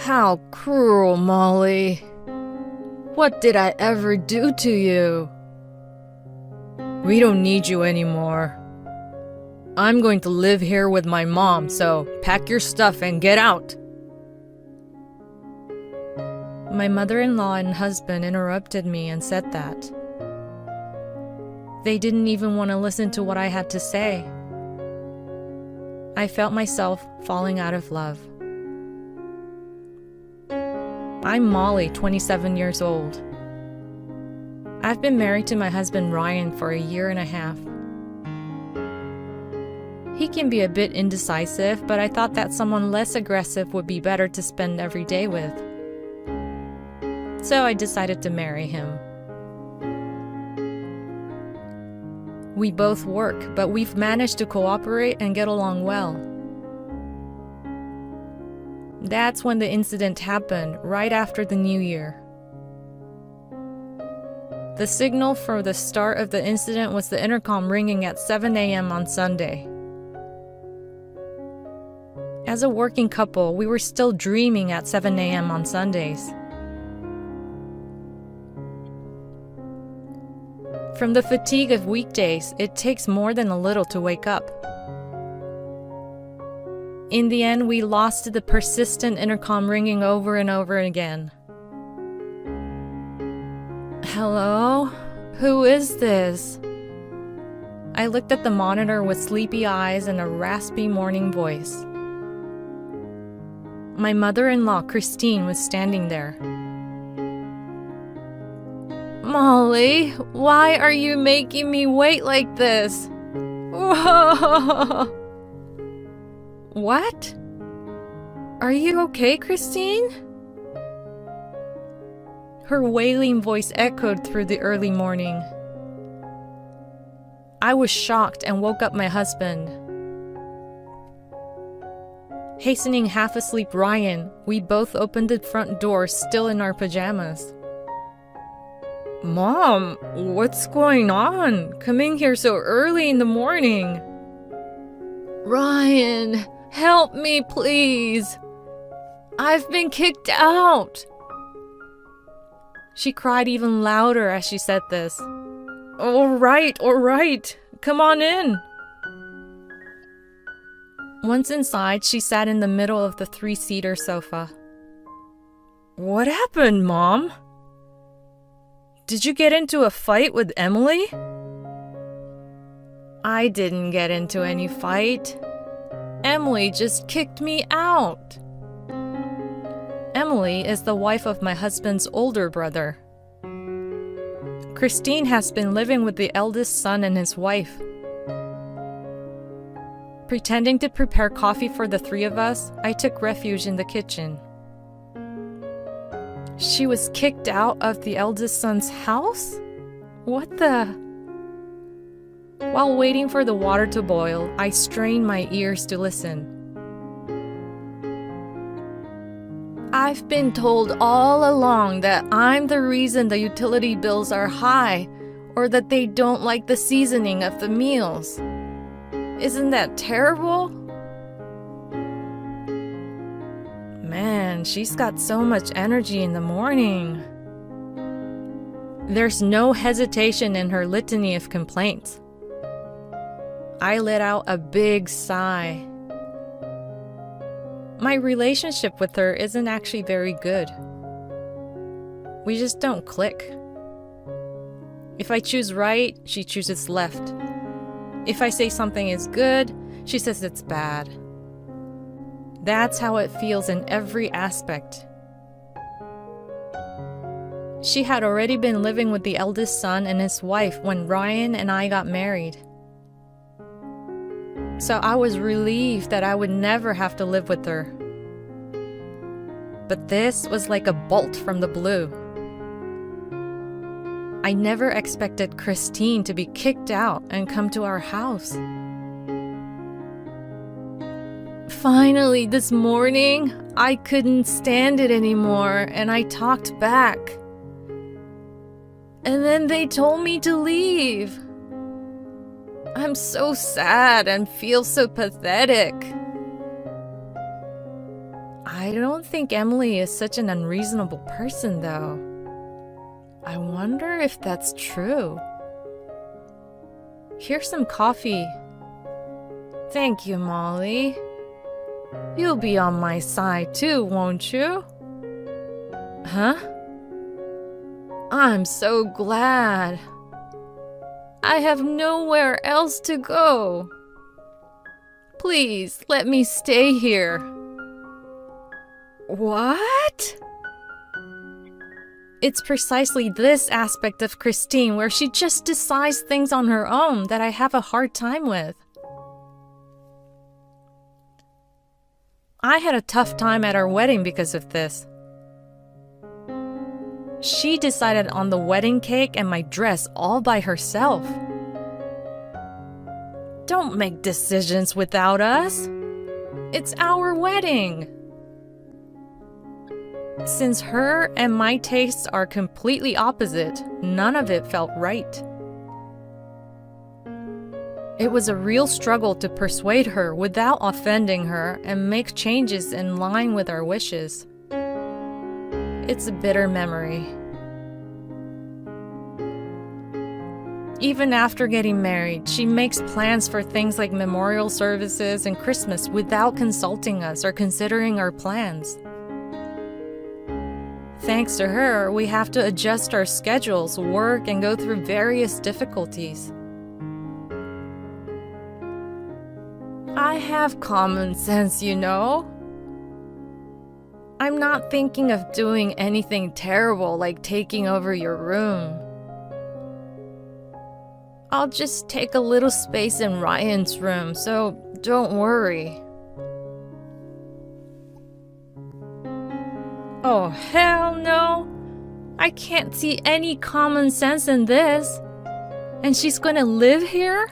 How cruel, Molly. What did I ever do to you? We don't need you anymore. I'm going to live here with my mom, so pack your stuff and get out. My mother-in-law and husband interrupted me and said that. They didn't even want to listen to what I had to say. I felt myself falling out of love. I'm Molly, 27 years old. I've been married to my husband Ryan for 1.5 years. He can be a bit indecisive, but I thought that someone less aggressive would be better to spend every day with. So I decided to marry him. We both work, but we've managed to cooperate and get along well. That's when the incident happened, right after the New Year. The signal for the start of the incident was the intercom ringing at 7 a.m. on Sunday. As a working couple, we were still dreaming at 7 a.m. on Sundays. From the fatigue of weekdays, it takes more than a little to wake up. In the end, we lost to the persistent intercom ringing over and over again. Hello? Who is this? I looked at the monitor with sleepy eyes and a raspy morning voice. My mother-in-law, Christine, was standing there. Molly, why are you making me wait like this? Whoa! What? Are you okay, Christine? Her wailing voice echoed through the early morning. I was shocked and woke up my husband. Hastening half asleep Ryan, we both opened the front door still in our pajamas. Mom, what's going on? Coming here so early in the morning. Ryan, help me, please. I've been kicked out. She cried even louder as she said this. All right. Come on in. Once inside, she sat in the middle of the 3-seater sofa. What happened, Mom? Did you get into a fight with Emily? I didn't get into any fight. Emily just kicked me out. Emily is the wife of my husband's older brother. Christine has been living with the eldest son and his wife. Pretending to prepare coffee for the 3 of us, I took refuge in the kitchen. She was kicked out of the eldest son's house? What the? While waiting for the water to boil, I strained my ears to listen. I've been told all along that I'm the reason the utility bills are high, or that they don't like the seasoning of the meals. Isn't that terrible? Man, she's got so much energy in the morning. There's no hesitation in her litany of complaints. I let out a big sigh. My relationship with her isn't actually very good. We just don't click. If I choose right, she chooses left. If I say something is good, she says it's bad. That's how it feels in every aspect. She had already been living with the eldest son and his wife when Ryan and I got married. So I was relieved that I would never have to live with her. But this was like a bolt from the blue. I never expected Christine to be kicked out and come to our house. Finally, this morning, I couldn't stand it anymore, and I talked back. And then they told me to leave. I'm so sad and feel so pathetic. I don't think Emily is such an unreasonable person, though. I wonder if that's true. Here's some coffee. Thank you, Molly. You'll be on my side too, won't you? Huh? I'm so glad. I have nowhere else to go. Please, let me stay here. What? It's precisely this aspect of Christine where she just decides things on her own that I have a hard time with. I had a tough time at our wedding because of this. She decided on the wedding cake and my dress all by herself. Don't make decisions without us. It's our wedding. Since her and my tastes are completely opposite, none of it felt right. It was a real struggle to persuade her without offending her and make changes in line with our wishes. It's a bitter memory. Even after getting married, she makes plans for things like memorial services and Christmas without consulting us or considering our plans. Thanks to her, we have to adjust our schedules, work, and go through various difficulties. I have common sense, you know. I'm not thinking of doing anything terrible like taking over your room. I'll just take a little space in Ryan's room, so don't worry. Oh, hell no! I can't see any common sense in this. And she's gonna live here?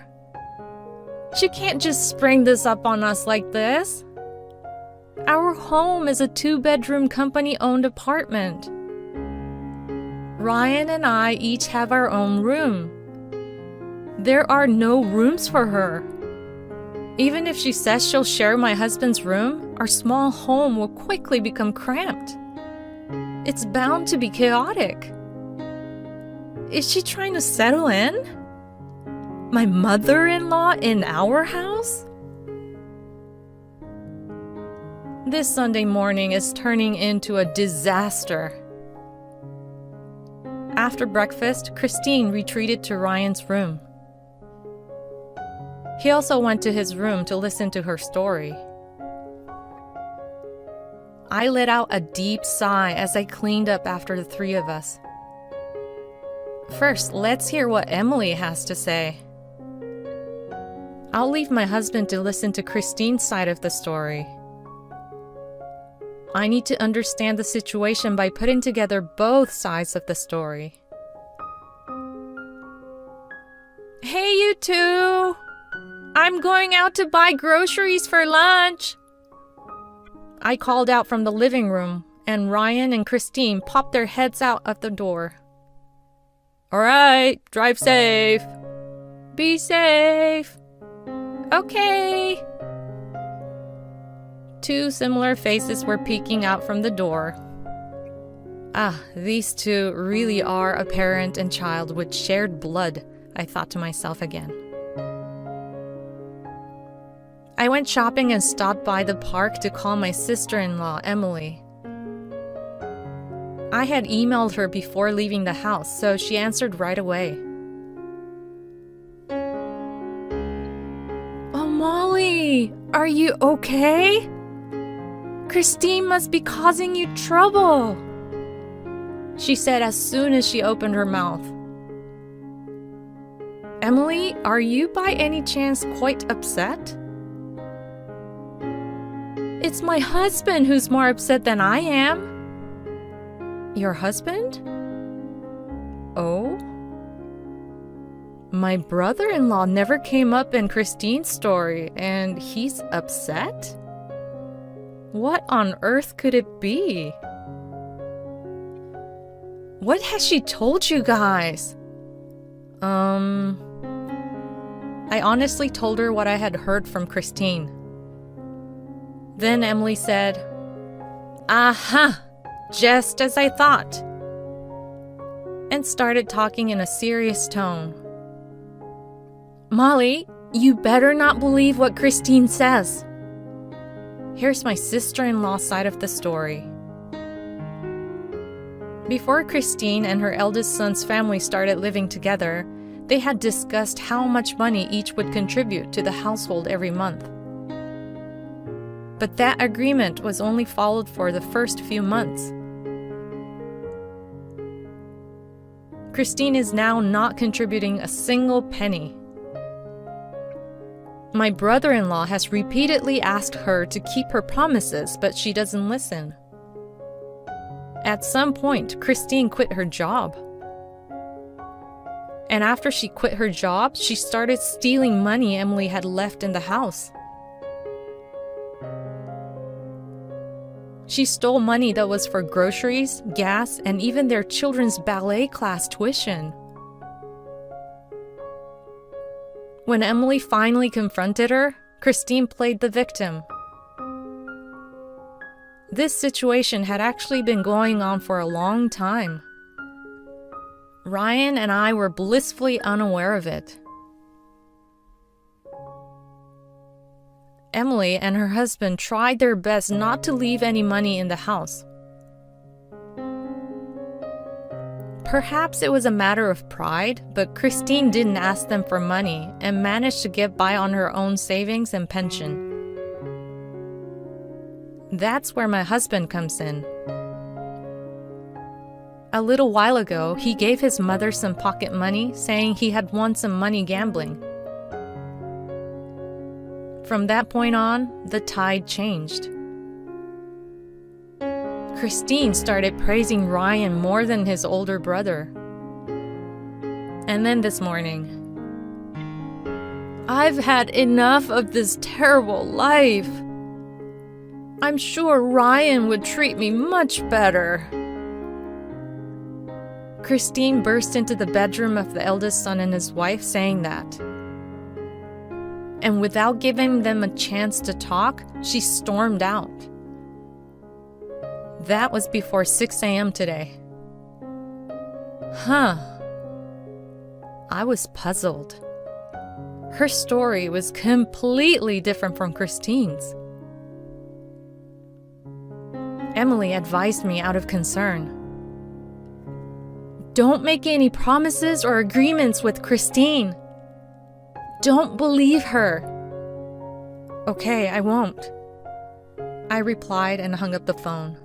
She can't just spring this up on us like this. Our home is a 2-bedroom company-owned apartment. Ryan and I each have our own room. There are no rooms for her. Even if she says she'll share my husband's room, our small home will quickly become cramped. It's bound to be chaotic. Is she trying to settle in? My mother-in-law in our house? This Sunday morning is turning into a disaster. After breakfast, Christine retreated to Ryan's room. He also went to his room to listen to her story. I let out a deep sigh as I cleaned up after the three of us. First, let's hear what Emily has to say. I'll leave my husband to listen to Christine's side of the story. I need to understand the situation by putting together both sides of the story. Hey, you two! I'm going out to buy groceries for lunch! I called out from the living room, and Ryan and Christine popped their heads out of the door. All right, drive safe. Be safe. Okay. Two similar faces were peeking out from the door. Ah, these two really are a parent and child with shared blood, I thought to myself again. I went shopping and stopped by the park to call my sister-in-law, Emily. I had emailed her before leaving the house, so she answered right away. Oh, Molly, are you okay? Christine must be causing you trouble, she said as soon as she opened her mouth. Emily, are you by any chance quite upset? It's my husband who's more upset than I am. Your husband? Oh? My brother-in-law never came up in Christine's story, and he's upset? What on earth could it be? What has she told you guys? I honestly told her what I had heard from Christine. Then Emily said, Aha! Just as I thought. And started talking in a serious tone. Molly, you better not believe what Christine says. Here's my sister-in-law's side of the story. Before Christine and her eldest son's family started living together, they had discussed how much money each would contribute to the household every month. But that agreement was only followed for the first few months. Christine is now not contributing a single penny. My brother-in-law has repeatedly asked her to keep her promises, but she doesn't listen. At some point, Christine quit her job. And after she quit her job, she started stealing money Emily had left in the house. She stole money that was for groceries, gas, and even their children's ballet class tuition. When Emily finally confronted her, Christine played the victim. This situation had actually been going on for a long time. Ryan and I were blissfully unaware of it. Emily and her husband tried their best not to leave any money in the house. Perhaps it was a matter of pride, but Christine didn't ask them for money and managed to get by on her own savings and pension. That's where my husband comes in. A little while ago, he gave his mother some pocket money, saying he had won some money gambling. From that point on, the tide changed. Christine started praising Ryan more than his older brother. And then this morning, I've had enough of this terrible life. I'm sure Ryan would treat me much better. Christine burst into the bedroom of the eldest son and his wife saying that. And without giving them a chance to talk, she stormed out. That was before 6 a.m. today. I was puzzled. Her story was completely different from Christine's. Emily advised me out of concern. Don't make any promises or agreements with Christine. Don't believe her. Okay, I won't. I replied and hung up the phone.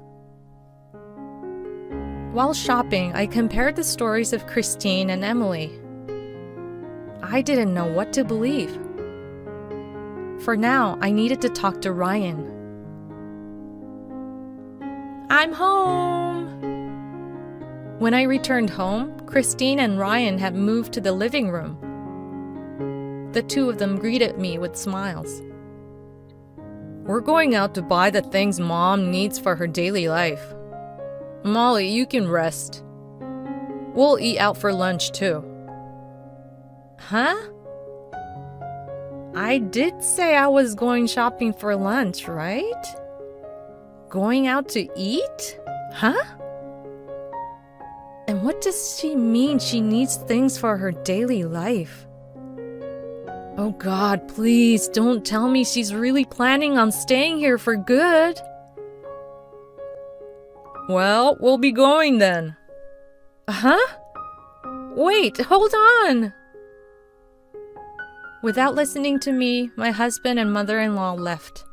While shopping, I compared the stories of Christine and Emily. I didn't know what to believe. For now, I needed to talk to Ryan. I'm home! When I returned home, Christine and Ryan had moved to the living room. The two of them greeted me with smiles. We're going out to buy the things Mom needs for her daily life. Molly, you can rest. We'll eat out for lunch too. Huh? I did say I was going shopping for lunch, right? Going out to eat? Huh? And what does she mean she needs things for her daily life? Oh God, please don't tell me she's really planning on staying here for good. Well, we'll be going then. Huh? Wait, hold on. Without listening to me, my husband and mother-in-law left.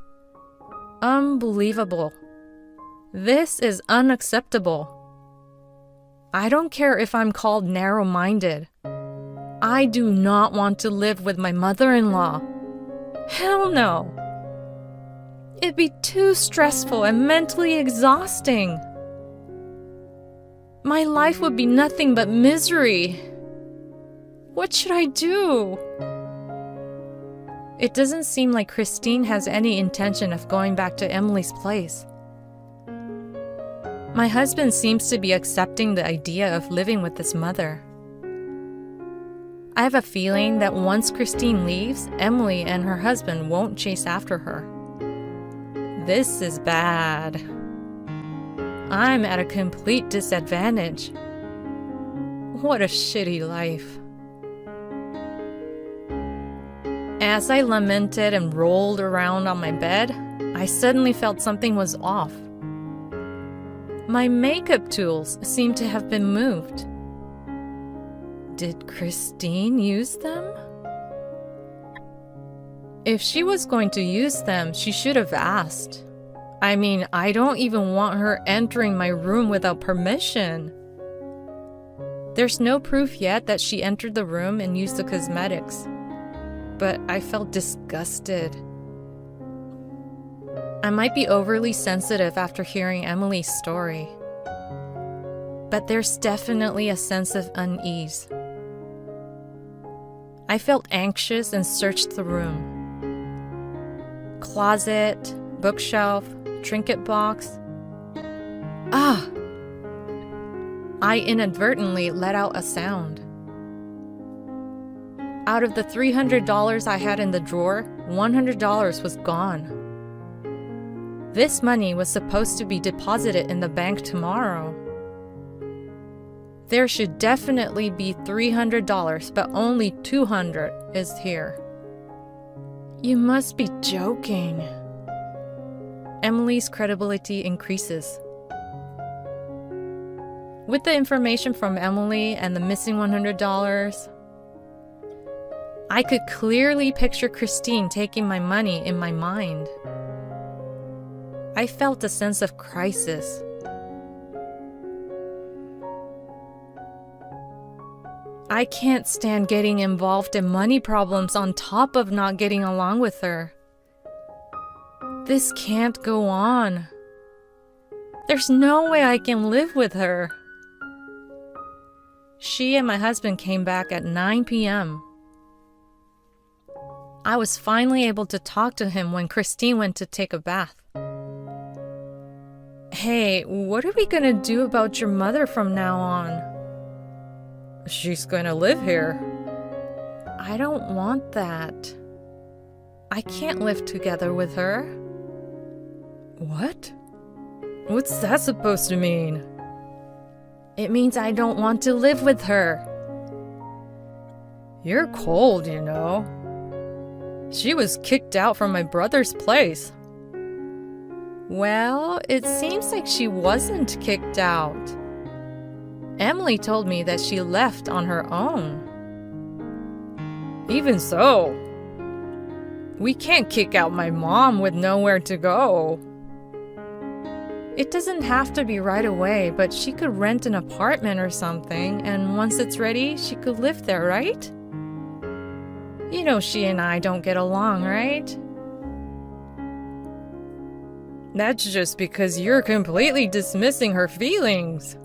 Unbelievable. This is unacceptable. I don't care if I'm called narrow-minded. I do not want to live with my mother-in-law. Hell no. It'd be too stressful and mentally exhausting. My life would be nothing but misery. What should I do? It doesn't seem like Christine has any intention of going back to Emily's place. My husband seems to be accepting the idea of living with his mother. I have a feeling that once Christine leaves, Emily and her husband won't chase after her. This is bad. I'm at a complete disadvantage. What a shitty life. As I lamented and rolled around on my bed, I suddenly felt something was off. My makeup tools seemed to have been moved. Did Christine use them? If she was going to use them, she should have asked. I mean, I don't even want her entering my room without permission. There's no proof yet that she entered the room and used the cosmetics, but I felt disgusted. I might be overly sensitive after hearing Emily's story, but there's definitely a sense of unease. I felt anxious and searched the room. Closet, bookshelf, trinket box. I inadvertently let out a sound. Out of the $300 I had in the drawer, $100 was gone. This money was supposed to be deposited in the bank tomorrow. There should definitely be $300, but only $200 is here. You must be joking. Emily's credibility increases. With the information from Emily and the missing $100, I could clearly picture Christine taking my money in my mind. I felt a sense of crisis. I can't stand getting involved in money problems on top of not getting along with her. This can't go on. There's no way I can live with her. She and my husband came back at 9 p.m. I was finally able to talk to him when Christine went to take a bath. Hey, what are we gonna do about your mother from now on? She's gonna live here. I don't want that. I can't live together with her. What? What's that supposed to mean? It means I don't want to live with her. You're cold, you know. She was kicked out from my brother's place. Well, it seems like she wasn't kicked out. Emily told me that she left on her own. Even so, we can't kick out my mom with nowhere to go. It doesn't have to be right away, but she could rent an apartment or something, and once it's ready, she could live there, right? You know she and I don't get along, right? That's just because you're completely dismissing her feelings.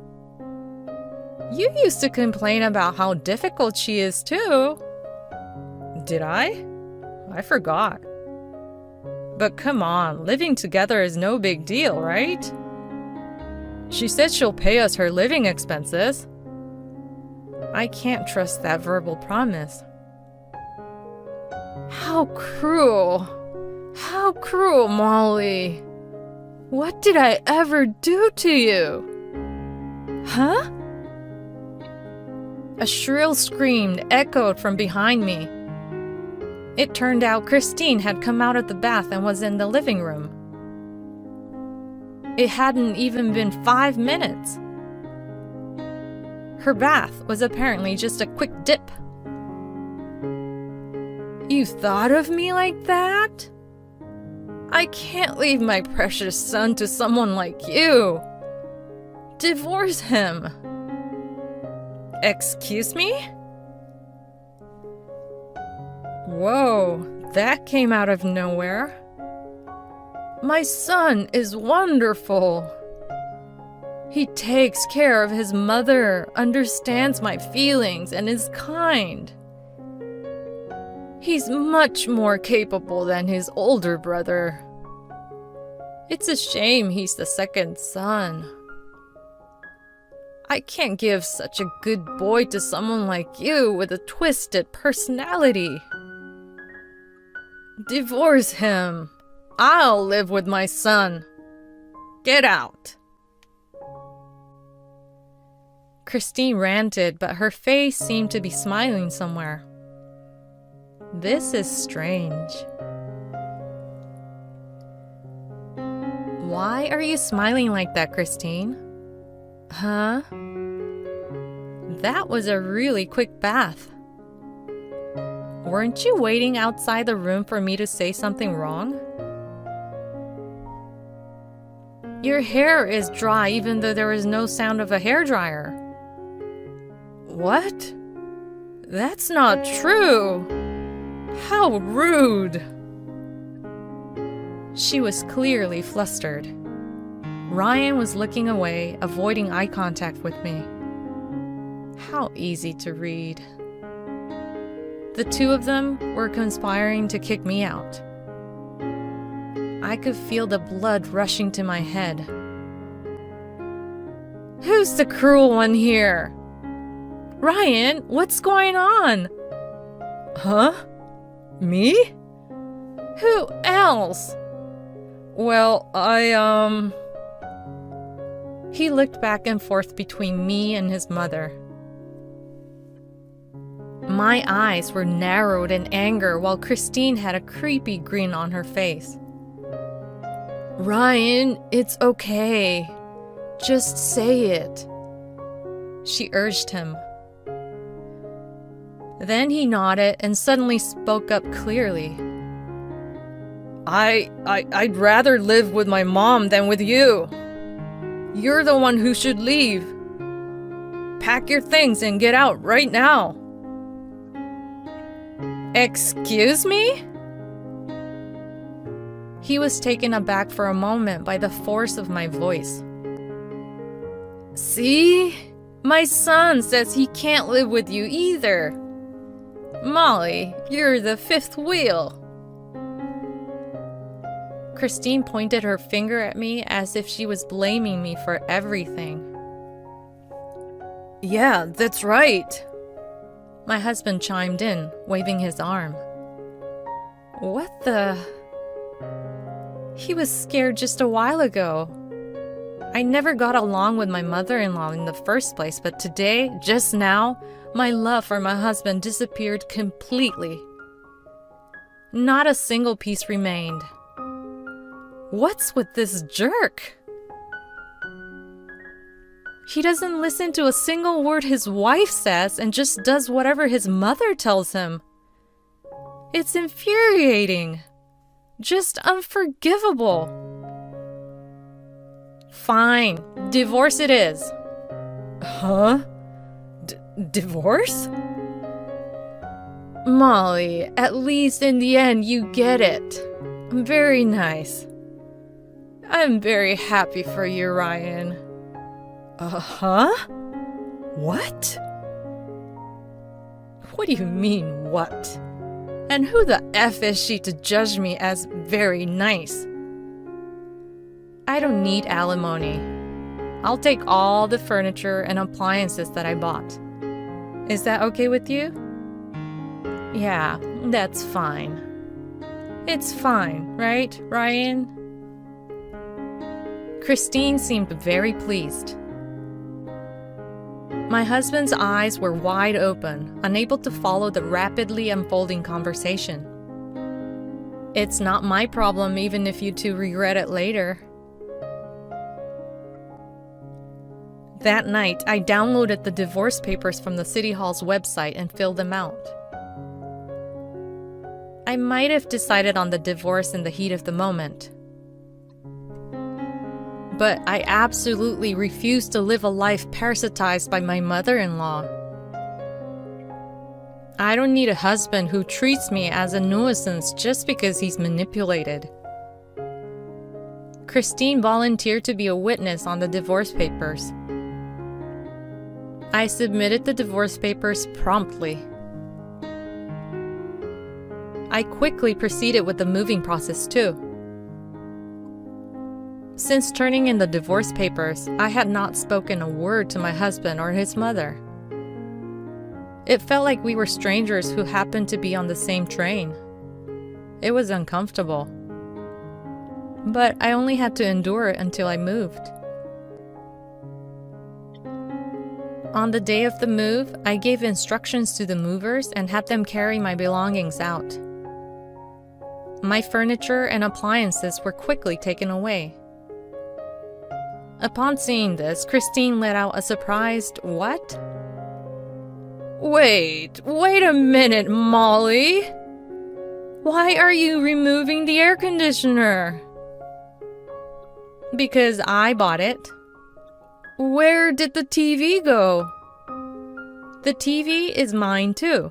You used to complain about how difficult she is too. Did I? I forgot. But come on, living together is no big deal, right? She said she'll pay us her living expenses. I can't trust that verbal promise. How cruel! How cruel, Molly! What did I ever do to you? Huh? A shrill scream echoed from behind me. It turned out Christine had come out of the bath and was in the living room. It hadn't even been 5 minutes. Her bath was apparently just a quick dip. You thought of me like that? I can't leave my precious son to someone like you. Divorce him. Excuse me? Whoa, that came out of nowhere. My son is wonderful. He takes care of his mother, understands my feelings, and is kind. He's much more capable than his older brother. It's a shame he's the second son. I can't give such a good boy to someone like you with a twisted personality. Divorce him. I'll live with my son. Get out. Christine ranted, but her face seemed to be smiling somewhere. This is strange. Why are you smiling like that, Christine? Huh? That was a really quick bath. Weren't you waiting outside the room for me to say something wrong? Your hair is dry even though there is no sound of a hairdryer. What? That's not true. How rude. She was clearly flustered. Ryan was looking away, avoiding eye contact with me. How easy to read. The two of them were conspiring to kick me out. I could feel the blood rushing to my head. Who's the cruel one here? Ryan, what's going on? Huh? Me? Who else? Well, He looked back and forth between me and his mother. My eyes were narrowed in anger while Christine had a creepy grin on her face. Ryan, it's okay. Just say it. She urged him. Then he nodded and suddenly spoke up clearly. I'd rather live with my mom than with you. You're the one who should leave. Pack your things and get out right now. Excuse me? He was taken aback for a moment by the force of my voice. See? My son says he can't live with you either. Molly, you're the fifth wheel. Christine pointed her finger at me as if she was blaming me for everything. Yeah, that's right. My husband chimed in, waving his arm. What the? He was scared just a while ago. I never got along with my mother-in-law in the first place, but today, just now, my love for my husband disappeared completely. Not a single piece remained. What's with this jerk? He doesn't listen to a single word his wife says and just does whatever his mother tells him. It's infuriating. Just unforgivable. Fine, divorce it is. Huh? Divorce? Molly, at least in the end you get it. Very nice. I'm very happy for you, Ryan. Huh? What? What do you mean, what? And who the F is she to judge me as very nice? I don't need alimony. I'll take all the furniture and appliances that I bought. Is that okay with you? Yeah, that's fine. It's fine, right, Ryan? Christine seemed very pleased. My husband's eyes were wide open, unable to follow the rapidly unfolding conversation. It's not my problem even if you two regret it later. That night, I downloaded the divorce papers from the City Hall's website and filled them out. I might have decided on the divorce in the heat of the moment. But I absolutely refuse to live a life parasitized by my mother-in-law. I don't need a husband who treats me as a nuisance just because he's manipulated. Christine volunteered to be a witness on the divorce papers. I submitted the divorce papers promptly. I quickly proceeded with the moving process too. Since turning in the divorce papers, I had not spoken a word to my husband or his mother. It felt like we were strangers who happened to be on the same train. It was uncomfortable. But I only had to endure it until I moved. On the day of the move, I gave instructions to the movers and had them carry my belongings out. My furniture and appliances were quickly taken away. Upon seeing this, Christine let out a surprised, "What?" Wait a minute, Molly! Why are you removing the air conditioner?" "Because I bought it." "Where did the TV go?" "The TV is mine too.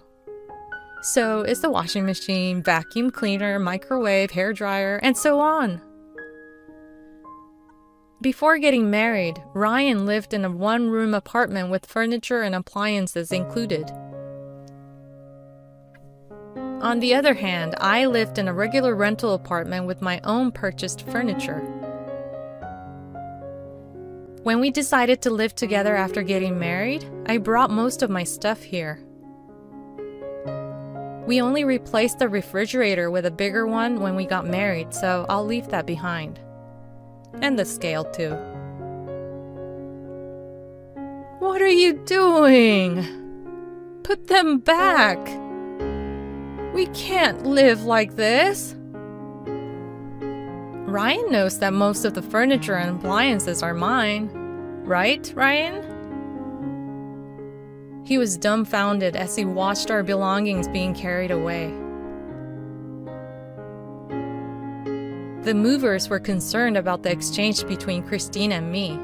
So is the washing machine, vacuum cleaner, microwave, hairdryer, and so on." Before getting married, Ryan lived in a one-room apartment with furniture and appliances included. On the other hand, I lived in a regular rental apartment with my own purchased furniture. When we decided to live together after getting married, I brought most of my stuff here. We only replaced the refrigerator with a bigger one when we got married, so I'll leave that behind. And the scale too. What are you doing? Put them back. We can't live like this. Ryan knows that most of the furniture and appliances are mine. Right, Ryan? He was dumbfounded as he watched our belongings being carried away. The movers were concerned about the exchange between Christine and me.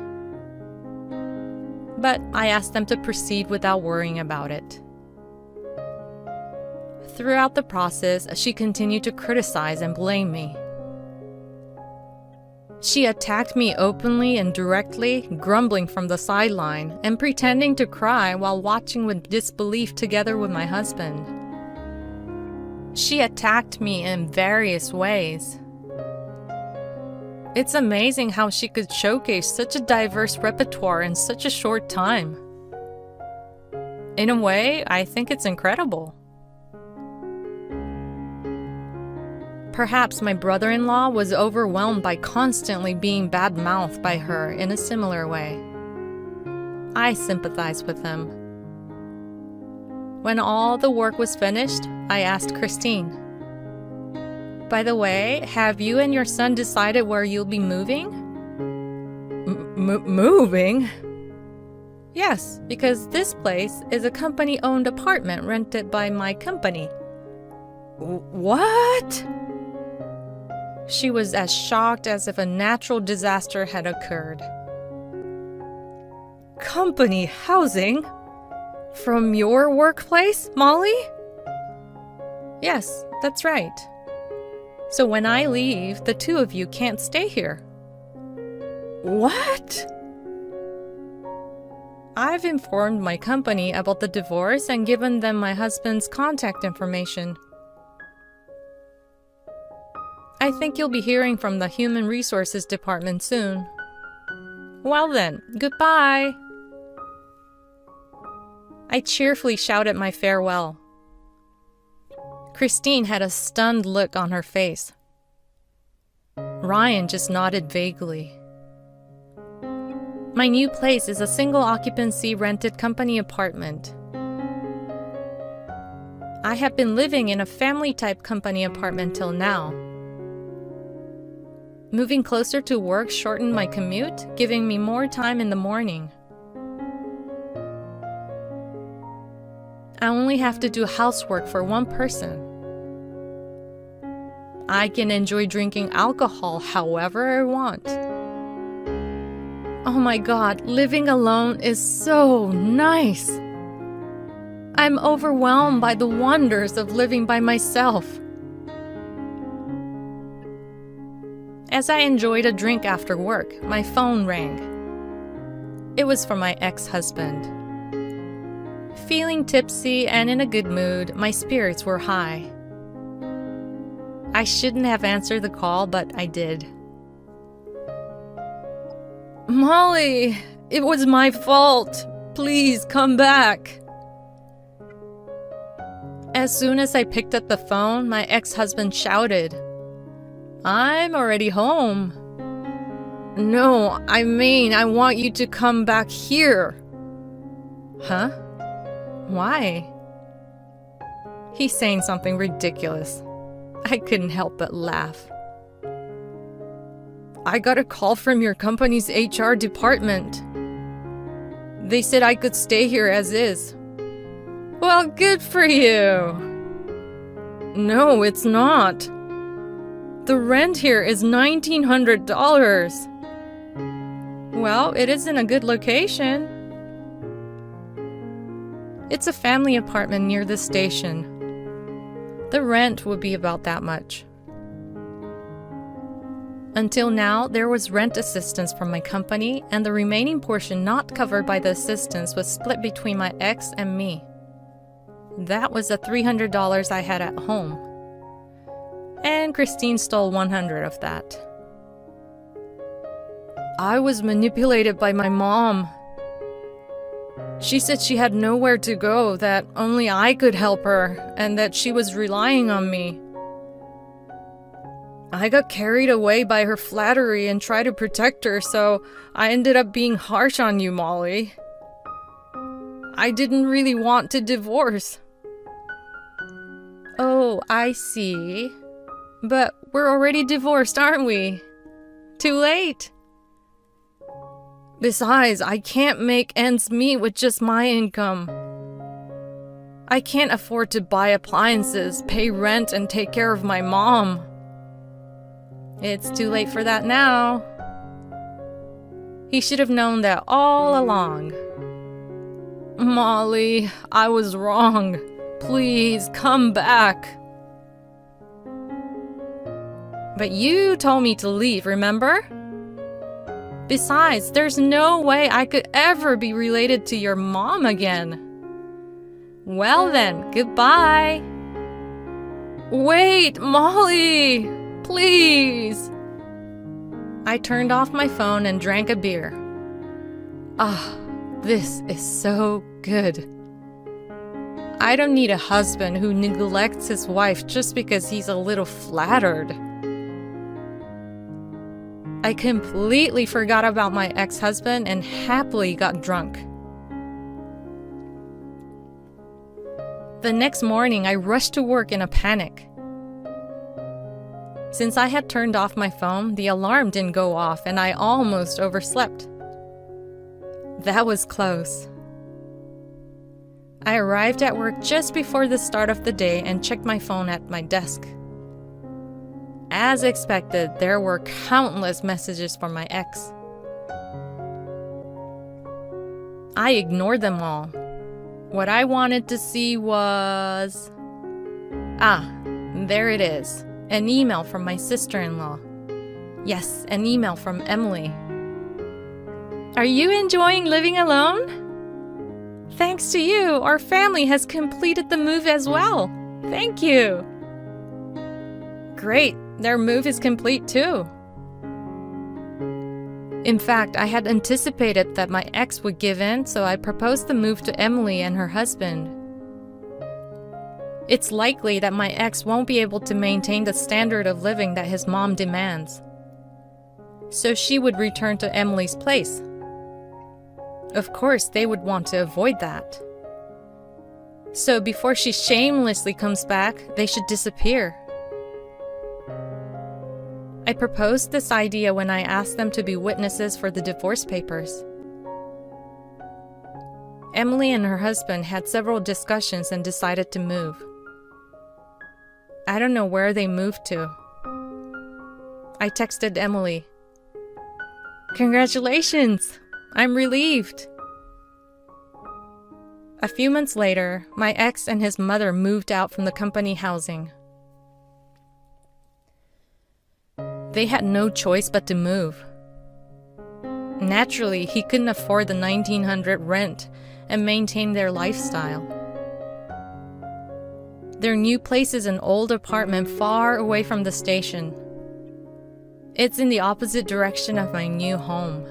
But I asked them to proceed without worrying about it. Throughout the process, she continued to criticize and blame me. She attacked me openly and directly, grumbling from the sideline and pretending to cry while watching with disbelief together with my husband. She attacked me in various ways. It's amazing how she could showcase such a diverse repertoire in such a short time. In a way, I think it's incredible. Perhaps my brother-in-law was overwhelmed by constantly being bad-mouthed by her in a similar way. I sympathized with him. When all the work was finished, I asked Christine, "By the way, have you and your son decided where you'll be moving?" Moving? Yes, because this place is a company-owned apartment rented by my company. What? She was as shocked as if a natural disaster had occurred. Company housing? From your workplace, Molly? Yes, that's right. So when I leave, the two of you can't stay here. What? I've informed my company about the divorce and given them my husband's contact information. I think you'll be hearing from the Human Resources Department soon. Well then, goodbye. I cheerfully shouted my farewell. Christine had a stunned look on her face. Ryan just nodded vaguely. My new place is a single-occupancy rented company apartment. I have been living in a family-type company apartment till now. Moving closer to work shortened my commute, giving me more time in the morning. I only have to do housework for one person. I can enjoy drinking alcohol however I want. Oh my God, living alone is so nice. I'm overwhelmed by the wonders of living by myself. As I enjoyed a drink after work, my phone rang. It was from my ex-husband. Feeling tipsy and in a good mood, my spirits were high. I shouldn't have answered the call, but I did. Molly, it was my fault. Please come back. As soon as I picked up the phone, my ex-husband shouted, I'm already home. No, I mean, I want you to come back here. Huh? Why? He's saying something ridiculous. I couldn't help but laugh. I got a call from your company's HR department. They said I could stay here as is. Well, good for you. No, it's not. The rent here is $1,900. Well, it is in a good location. It's a family apartment near the station. The rent would be about that much. Until now, there was rent assistance from my company, and the remaining portion not covered by the assistance was split between my ex and me. That was the $300 I had at home. And Christine stole $100 of that. I was manipulated by my mom. She said she had nowhere to go, that only I could help her, and that she was relying on me. I got carried away by her flattery and tried to protect her, so I ended up being harsh on you, Molly. I didn't really want to divorce. Oh, I see. But we're already divorced, aren't we? Too late. Besides, I can't make ends meet with just my income. I can't afford to buy appliances, pay rent, and take care of my mom. It's too late for that now. He should have known that all along. Molly, I was wrong. Please, come back. But you told me to leave, remember? Besides, there's no way I could ever be related to your mom again. Well then, goodbye. Wait, Molly! Please! I turned off my phone and drank a beer. Ah, this is so good. I don't need a husband who neglects his wife just because he's a little flattered. I completely forgot about my ex-husband and happily got drunk. The next morning, I rushed to work in a panic. Since I had turned off my phone, the alarm didn't go off and I almost overslept. That was close. I arrived at work just before the start of the day and checked my phone at my desk. As expected, there were countless messages from my ex. I ignored them all. What I wanted to see was... there it is. An email from my sister-in-law. Yes, an email from Emily. Are you enjoying living alone? Thanks to you, our family has completed the move as well. Thank you. Great, their move is complete too. In fact, I had anticipated that my ex would give in, so I proposed the move to Emily and her husband. It's likely that my ex won't be able to maintain the standard of living that his mom demands. So she would return to Emily's place. Of course, they would want to avoid that. So before she shamelessly comes back, they should disappear. I proposed this idea when I asked them to be witnesses for the divorce papers. Emily and her husband had several discussions and decided to move. I don't know where they moved to. I texted Emily. Congratulations! I'm relieved. A few months later, my ex and his mother moved out from the company housing. They had no choice but to move. Naturally, he couldn't afford the $1,900 rent and maintain their lifestyle. Their new place is an old apartment far away from the station. It's in the opposite direction of my new home.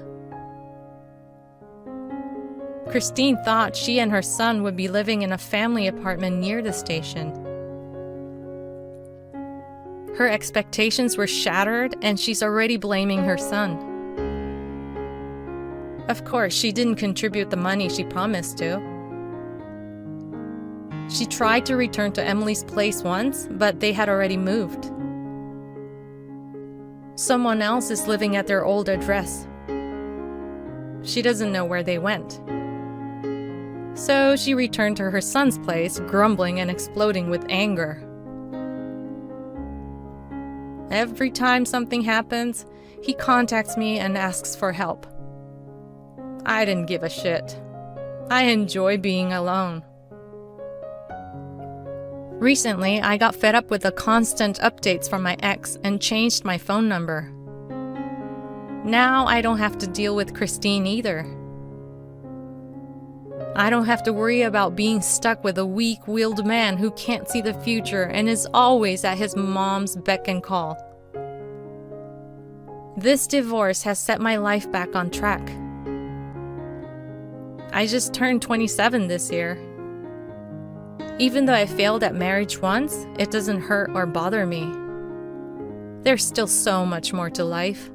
Christine thought she and her son would be living in a family apartment near the station. Her expectations were shattered and she's already blaming her son. Of course, she didn't contribute the money she promised to. She tried to return to Emily's place once, but they had already moved. Someone else is living at their old address. She doesn't know where they went. So she returned to her son's place, grumbling and exploding with anger. Every time something happens, he contacts me and asks for help. I didn't give a shit. I enjoy being alone. Recently, I got fed up with the constant updates from my ex and changed my phone number. Now I don't have to deal with Christine either. I don't have to worry about being stuck with a weak-willed man who can't see the future and is always at his mom's beck and call. This divorce has set my life back on track. I just turned 27 this year. Even though I failed at marriage once, it doesn't hurt or bother me. There's still so much more to life.